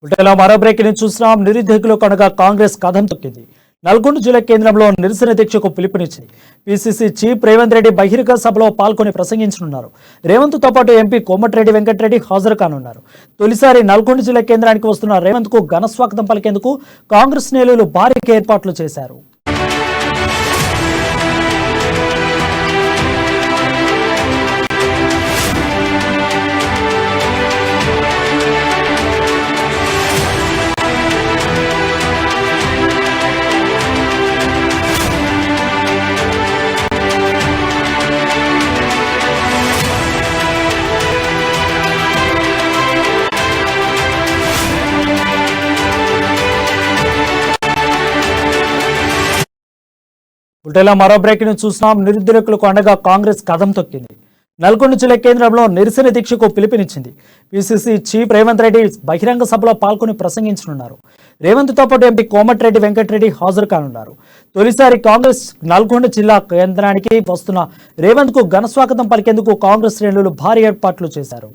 ఉటేలా మరో బ్రేకింగ్ చూస్తున్నాం. నిరుద్యోగులకు అనగా కాంగ్రెస్ కథం తొక్కింది. నల్గొండ జిల్లా కేంద్రంలో నిరసన దీక్షకు పిలుపునిచ్చింది. పిసిసి చీఫ్ రేవంత్ రెడ్డి బహిరంగ సభలో పాల్గొని ప్రసంగించనున్నారు. రేవంత్ తో పాటు ఎంపీ కోమటిరెడ్డి వెంకటరెడ్డి హాజరు కానున్నారు. తొలిసారి నల్గొండ జిల్లా కేంద్రానికి వస్తున్న రేవంత్ కు ఘన స్వాగతం పలికేందుకు కాంగ్రెస్ నేతలు భారీ ఏర్పాట్లు చేశారు. ఉటేలా మరో బ్రేకింగ్ చూస్తున్నాం. నిరుద్యోగులకు అండగా కాంగ్రెస్ కథం తొక్కింది. నల్గొండ జిల్లా కేంద్రంలో నిరసన దీక్షకు పిలుపునిచ్చింది. పిసిసి చీఫ్ రేవంత్ రెడ్డి బహిరంగ సభలో పాల్గొని ప్రసంగించనున్నారు. రేవంత్ తో పాటు ఎంపీ కోమటిరెడ్డి వెంకటరెడ్డి హాజరు కానున్నారు. తొలిసారి కాంగ్రెస్ నల్గొండ జిల్లా కేంద్రానికి వస్తున్న రేవంత్ కు ఘన స్వాగతం పలికేందుకు కాంగ్రెస్ శ్రేణులు భారీ ఏర్పాట్లు చేశారు.